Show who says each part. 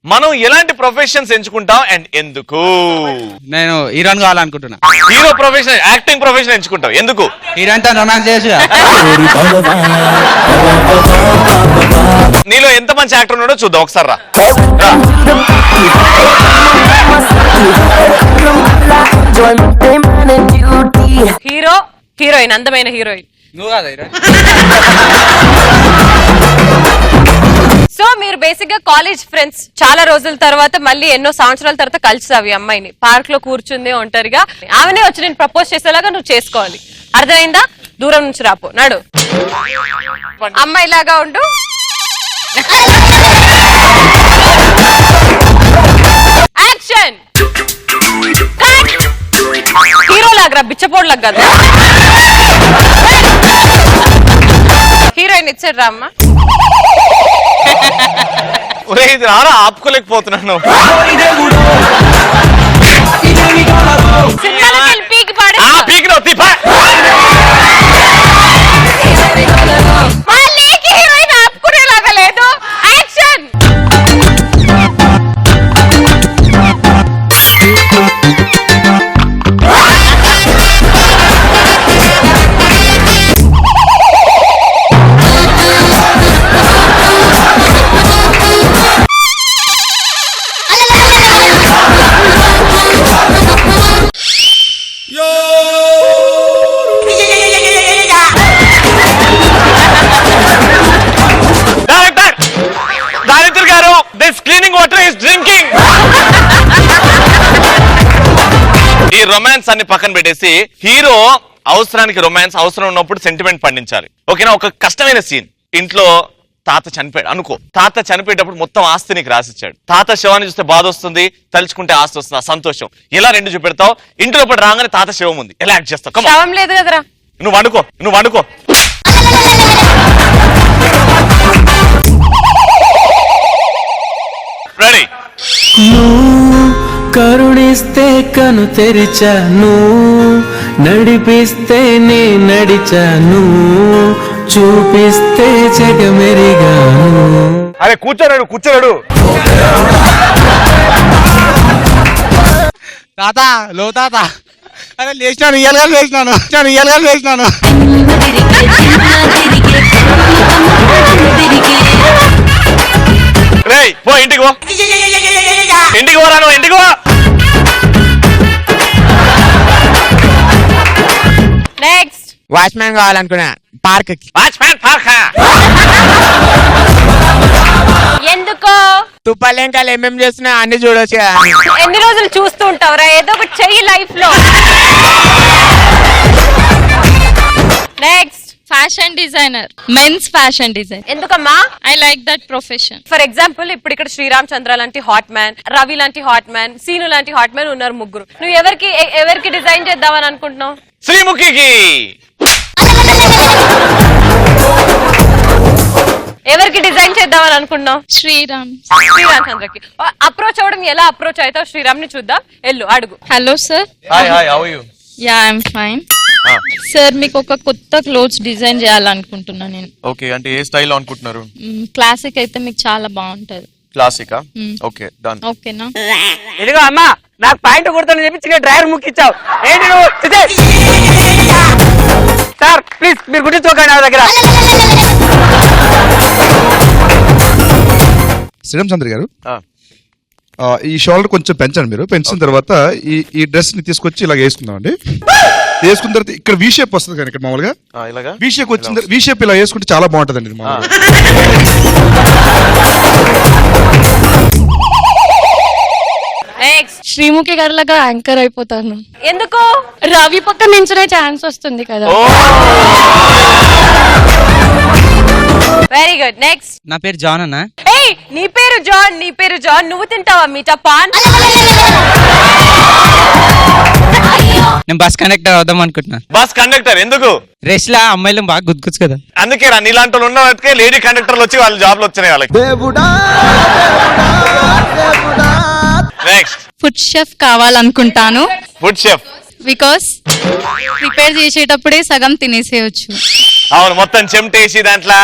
Speaker 1: మనం ఎలాంటి professions ఎంచుకుంటాం and ఎందుకు?
Speaker 2: నేను హీరోయిన్ కావాలనుకుంటున్నా.
Speaker 1: హీరో ప్రొఫెషన్, యాక్టింగ్ ప్రొఫెషన్ ఎంచుకుంటాం ఎందుకు?
Speaker 2: హీరోయిన్ తో రొమాన్స్ చేయొచ్చు.
Speaker 1: నీలో ఎంత మంచి యాక్టర్ ఉన్నాడో చూద్దాం ఒకసారి రా.
Speaker 3: హీరో, హీరోయిన్, అందమైన హీరోయిన్.
Speaker 2: నువ్వు కాదు హీరోయిన్.
Speaker 3: సో మీరు బేసిక్ గా కాలేజ్ ఫ్రెండ్స్, చాలా రోజుల తర్వాత మళ్ళీ ఎన్నో సంవత్సరాల తర్వాత కలిసావు ఈ అమ్మాయిని. పార్క్ లో కూర్చుంది ఒంటరిగా, ఆమెనే వచ్చి నేను ప్రపోజ్ చేసేలాగా నువ్వు చేసుకోవాలి. అర్థమైందా? దూరం నుంచి రాపో, నడు. అమ్మాయి లాగా ఉండు. యాక్షన్. హీరో లాగా, బిచ్చపోడు లాగా కదా. హీరోయిన్ ఇచ్చాడు రా అమ్మ.
Speaker 1: ఇది రారా, ఆపుకోలేకపోతున్నాను.
Speaker 3: సినిమాలకి పీకి పాడే హీరోయిన్ ఆపుకునేలాగా లేదు. యాక్షన్.
Speaker 1: ఈ రొమాన్స్ అన్ని పక్కన పెట్టేసి హీరో అవసరానికి రొమాన్స్, అవసరం ఉన్నప్పుడు సెంటిమెంట్ పండించాలి. ఓకేనా? ఒక కష్టమైన సీన్, ఇంట్లో తాత చనిపోయాడు అనుకో. తాత చనిపోయేటప్పుడు మొత్తం ఆస్తి నీకు రాసిచ్చాడు. తాత శవాన్ని చూస్తే బాధ వస్తుంది, తలుచుకుంటే ఆస్తి వస్తుంది, సంతోషం. ఇలా రెండు చూపెడతావు. ఇంట్లో పడి రాగానే తాత శవం ఉంది, ఎలా యాక్ట్ చేస్తావు?
Speaker 3: శవం లేదు కదరా.
Speaker 1: నువ్వు అనుకో, నువ్వు అనుకో. రెడీ?
Speaker 4: కరుణిస్తే కను తెరిచాను, నడిపిస్తే నే నడిచాను, చూపిస్తే జగమెరిగాను.
Speaker 1: అరే కూర్చోరాడు, కూర్చోరాడు.
Speaker 2: తాత, లో తాత. అరే లేచినాను, ఇయ్యలుగా లేచినాను, ఇయ్యలుగా లేచినాను.
Speaker 1: రేయ్ పో, ఇంటికి పో, ఇంటికి పోరా, నువ్వు ఇంటికి పో.
Speaker 3: నెక్స్ట్.
Speaker 2: వాచ్మ్యాన్ కావాలనుకున్నా పార్క్ కి.
Speaker 1: వాచ్మ్యాన్ పార్క్
Speaker 3: ఎందుకో?
Speaker 2: తుప్పలేంకాలు ఏమేం చేస్తున్నా అన్ని చూడొచ్చు.
Speaker 3: ఎన్ని రోజులు చూస్తూ ఉంటావురా? ఏదో ఒకటి చెయ్యి లైఫ్ లో. Next.
Speaker 5: Fashion designer, men's fashion design.
Speaker 3: ఎందుకమ్మా?
Speaker 5: I like that profession.
Speaker 3: For example ఇప్పుడు ఇక్కడ శ్రీరామ్ చంద్ర లాంటి హాట్ మ్యాన్, రవి లాంటి హాట్ మ్యాన్, సీను లాంటి హాట్ మ్యాన్ ఉన్నారు, ముగ్గురు. నువ్వు ఎవరికి డిజైన్ చేద్దామని అనుకుంటున్నావు?
Speaker 1: శ్రీముఖికి.
Speaker 3: ఎవరికి డిజైన్ చేద్దామని అనుకుంటున్నావు?
Speaker 5: శ్రీరామ్
Speaker 3: చంద్రకి. అప్రోచ్ అవ్వడం ఎలా అప్రోచ్ అవుతావు? శ్రీరామ్ ని చూద్దాం, ఎల్లు అడుగు.
Speaker 5: Hello sir.
Speaker 1: Hi hi, how are you?
Speaker 5: Yeah I'm fine sir. మీకు ఒక కొత్త క్లోత్స్ డిజైన్ చేయాలనుకుంటున్నా నేను.
Speaker 1: ఓకే, అంటే ఏ స్టైల్ అనుకుంటున్నారు?
Speaker 5: క్లాసిక్ అయితే మీకు చాలా బాగుంటది.
Speaker 1: క్లాసికా? Okay, done.
Speaker 5: ఓకేనా?
Speaker 2: ఇదిగో అమ్మా, నాకు పాయింట్ కొడుతాను చెప్పి డ్రైవర్ ముక్కిచ్చావు ఏంటి నువ్వు? సార్ ప్లీజ్ మీరు గుర్తించుకోకండి నా దగ్గర.
Speaker 6: శ్రీరామ్ చంద్ర గారు, ఈ షోల్డర్ కొంచెం పెంచండి. మీరు పెంచిన తర్వాత ఈ డ్రెస్ ని తీసుకొచ్చి ఇలా వేసుకుందాం అండి. వేసుకున్న తర్వాత ఇక్కడ వి షేప్ వస్తుంది కానీ ఇక్కడ మామూలుగా వి షేప్ వచ్చింది. వి షేప్ ఇలా వేసుకుంటే చాలా బాగుంటదండి.
Speaker 5: శ్రీముఖి గారిలాగా యాంకర్ అయిపోతాను.
Speaker 3: ఎందుకు?
Speaker 5: రవి పక్క నించునే ఛాన్స్ వస్తుంది కదా.
Speaker 3: Very good. నెక్స్ట్.
Speaker 2: నా పేరు జాన్ అన్న.
Speaker 3: ఏయ్, నీ పేరు జాన్, నీ పేరు జాన్. నువ్వు తింటావా మీటా పాన్?
Speaker 2: నేను బస్ కండక్టర్ అవుదాం అనుకుంటున్నా.
Speaker 1: బస్ కండక్టర్ ఎందుకు?
Speaker 2: రేస్ లా అమ్మాయిలు బాగా గుర్తుకొచ్చు కదా.
Speaker 1: అందుకే రా, నీలాంటి వాళ్ళు ఉన్నవాటికే లేడీ కండక్టర్లు వచ్చి వాళ్ళ జాబ్లు వచ్చినాయి వాళ్ళకి. నెక్స్ట్.
Speaker 5: ఫుడ్ షెఫ్ కావాలనుకుంటాను.
Speaker 1: ఫుడ్ షెఫ్
Speaker 5: బికాస్ ప్రిపేర్ చేసేటప్పుడే సగం తినేసేయచ్చు.
Speaker 1: అవును, మొత్తం చెమటేసి దాంట్లో